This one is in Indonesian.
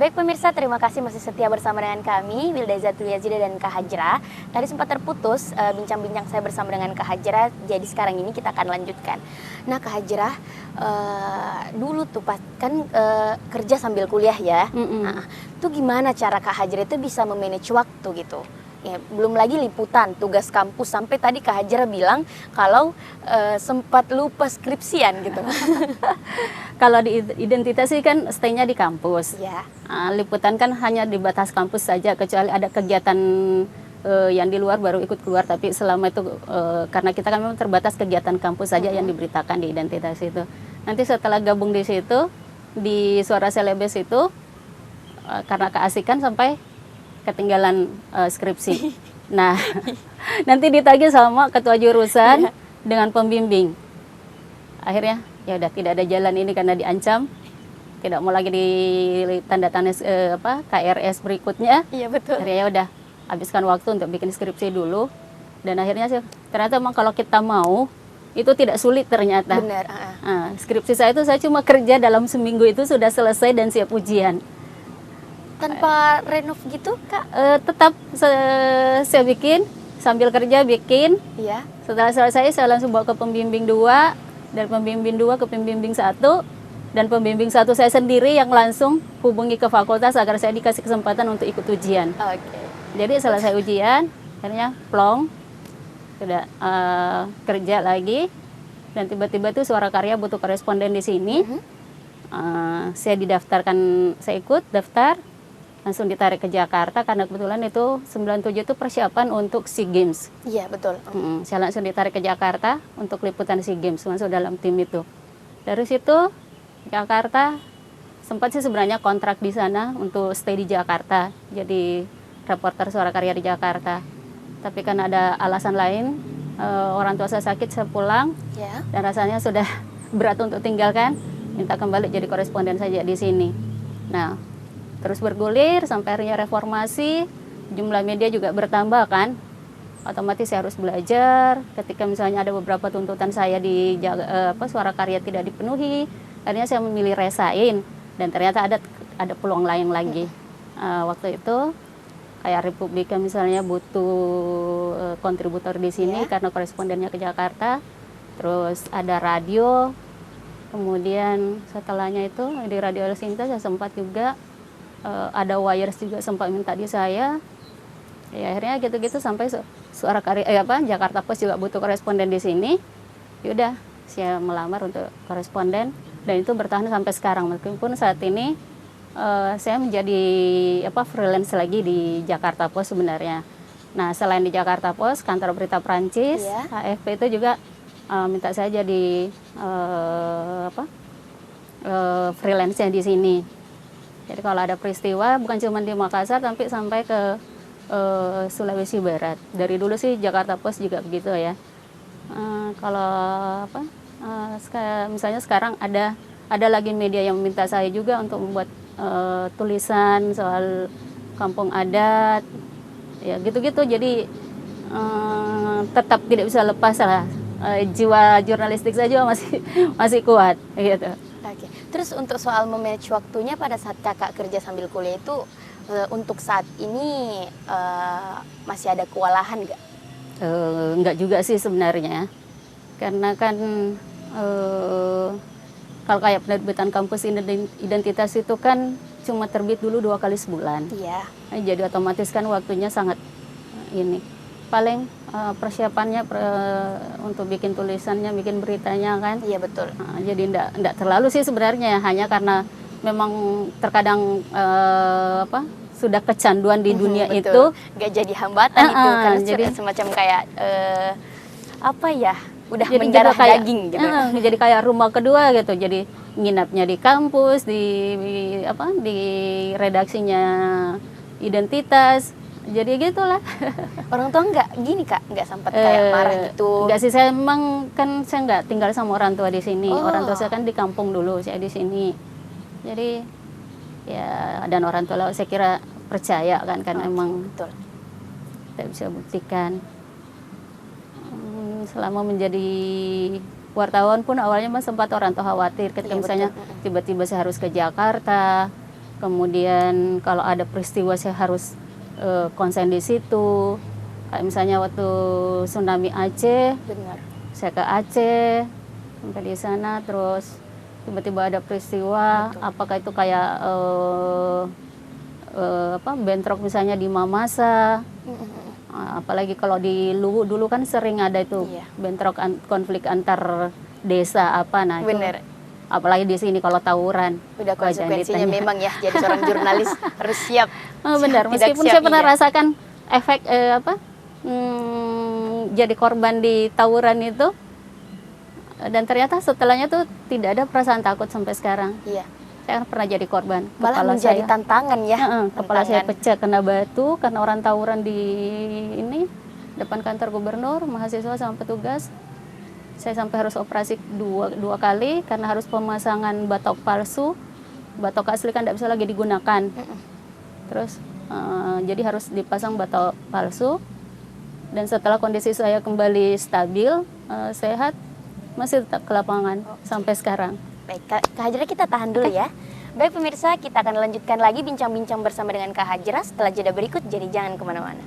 Baik pemirsa, terima kasih masih setia bersama dengan kami, Wilda Zatuliyazida dan Kak Hajra. Tadi sempat terputus bincang-bincang saya bersama dengan Kak Hajra, jadi sekarang ini kita akan lanjutkan. Nah Kak Hajra, dulu tuh pas kan kerja sambil kuliah ya. Nah, itu gimana cara Kak Hajra itu bisa memanage waktu gitu? Ya, belum lagi liputan, tugas kampus, sampai tadi Kak Hajra bilang kalau sempat lupa skripsian gitu. Kalau di identitas sih kan stay-nya di kampus. Ya. Liputan kan hanya di batas kampus saja, kecuali ada kegiatan yang di luar baru ikut keluar. Tapi selama itu karena kita kan memang terbatas kegiatan kampus saja yang diberitakan di identitas itu. Nanti setelah gabung di situ, di Suara Selebes itu, karena keasikan sampai ketinggalan skripsi. Nah, nanti ditagih sama ketua jurusan dengan pembimbing. Akhirnya ya udah tidak ada jalan ini karena diancam tidak mau lagi tanda tangan KRS berikutnya. Iya betul. Akhirnya ya udah habiskan waktu untuk bikin skripsi dulu, dan akhirnya sih ternyata memang kalau kita mau itu tidak sulit ternyata. Benar. Skripsi saya itu saya cuma kerja dalam seminggu itu sudah selesai dan siap ujian. Tanpa renov gitu Kak? Tetap saya bikin sambil kerja bikin. Iya. Setelah selesai saya langsung bawa ke pembimbing 2, dari pembimbing 2 ke pembimbing 1, dan pembimbing 1 saya sendiri yang langsung hubungi ke fakultas agar saya dikasih kesempatan untuk ikut ujian. Oke. Jadi selesai ujian, akhirnya plong, sudah kerja lagi, dan tiba-tiba tuh Suara Karya butuh koresponden di sini. Saya didaftarkan, saya ikut daftar, langsung ditarik ke Jakarta karena kebetulan itu 97 itu persiapan untuk SEA Games. Iya betul. Saya langsung ditarik ke Jakarta untuk liputan SEA Games, masuk dalam tim itu. Dari situ Jakarta sempat sih sebenarnya kontrak di sana untuk stay di Jakarta, jadi reporter Suara Karya di Jakarta. Tapi karena ada alasan lain, orang tua saya sakit, saya pulang, dan rasanya sudah berat untuk tinggalkan, minta kembali jadi koresponden saja di sini. Nah, terus bergulir sampai akhirnya reformasi, jumlah media juga bertambah kan, otomatis saya harus belajar. Ketika misalnya ada beberapa tuntutan saya di Suara Karya tidak dipenuhi, akhirnya saya memilih resign, dan ternyata ada peluang lain lagi. Waktu itu kayak Republika misalnya butuh kontributor di sini karena korespondennya ke Jakarta. Terus ada radio, kemudian setelahnya itu di Radio El Sinta saya sempat juga ada Wires juga sempat minta di saya. Ya, akhirnya gitu-gitu sampai Suara Karya Jakarta Post juga butuh koresponden di sini. Yaudah, saya melamar untuk koresponden, dan itu bertahan sampai sekarang, meskipun saat ini saya menjadi freelance lagi di Jakarta Post sebenarnya. Nah, selain di Jakarta Post, kantor berita Prancis, AFP itu juga minta saya jadi freelance-nya di sini. Jadi kalau ada peristiwa bukan cuma di Makassar, tapi sampai ke Sulawesi Barat. Dari dulu sih Jakarta Post juga begitu ya. Kalau misalnya sekarang ada lagi media yang meminta saya juga untuk membuat tulisan soal kampung adat, ya gitu-gitu. Jadi tetap tidak bisa lepas lah, jiwa jurnalistik saja masih kuat gitu. Oke. Terus untuk soal memanage waktunya pada saat kakak kerja sambil kuliah itu, untuk saat ini masih ada kewalahan nggak? Nggak juga sih sebenarnya, karena kan kalau kayak penerbitan kampus identitas itu kan cuma terbit dulu 2 kali sebulan. Iya. Jadi otomatis kan waktunya sangat ini. Paling persiapannya untuk bikin tulisannya, bikin beritanya kan. Iya betul. Jadi enggak terlalu sih sebenarnya, hanya karena memang terkadang sudah kecanduan di dunia betul. itu. Nggak jadi hambatan itu, karena jadi semacam kayak udah jadi mendarah kayak, daging gitu. Jadi kayak rumah kedua gitu. Jadi nginapnya di kampus, di redaksinya identitas. Jadi gitulah. Orang tua nggak gini Kak, nggak sempat kayak marah gitu? Nggak sih, saya memang kan saya nggak tinggal sama orang tua di sini. Orang tua saya kan di kampung dulu, saya di sini. Jadi ya, dan orang tua saya kira percaya kan emang betul. Kita bisa buktikan. Selama menjadi wartawan pun awalnya sempat orang tua khawatir ketika misalnya tiba-tiba saya harus ke Jakarta. Kemudian kalau ada peristiwa saya harus konsen di situ. Kayak misalnya waktu tsunami Aceh, Benar. saya ke Aceh, sampai di sana, terus tiba-tiba ada peristiwa, Betul. apakah itu kayak bentrok misalnya di Mamasa. Apalagi kalau di Luwu dulu kan sering ada itu Iya. bentrok konflik antar desa apa, nah itu. Bener. Apalagi di sini kalau tawuran. Udah wah, jangan konsekuensinya ditanya. memang ya, jadi seorang jurnalis harus siap. Oh, benar, Tidak meskipun siap, saya pernah iya. rasakan efek jadi korban di tawuran itu, dan ternyata setelahnya tuh tidak ada perasaan takut sampai sekarang. Iya. Saya kan pernah jadi korban. Malah menjadi tantangan ya. Kepala saya Tantangan. pecah kena batu karena orang tawuran di ini depan kantor gubernur, mahasiswa sama petugas. Saya sampai harus operasi dua kali karena harus pemasangan batok palsu. Batok asli kan tidak bisa lagi digunakan. Terus jadi harus dipasang batok palsu. Dan setelah kondisi saya kembali stabil, sehat, masih tetap ke lapangan sampai sekarang. Baik, Kak Hajra, kita tahan dulu ya. Baik pemirsa, kita akan lanjutkan lagi bincang-bincang bersama dengan Kak Hajra setelah jeda berikut, jadi jangan kemana-mana.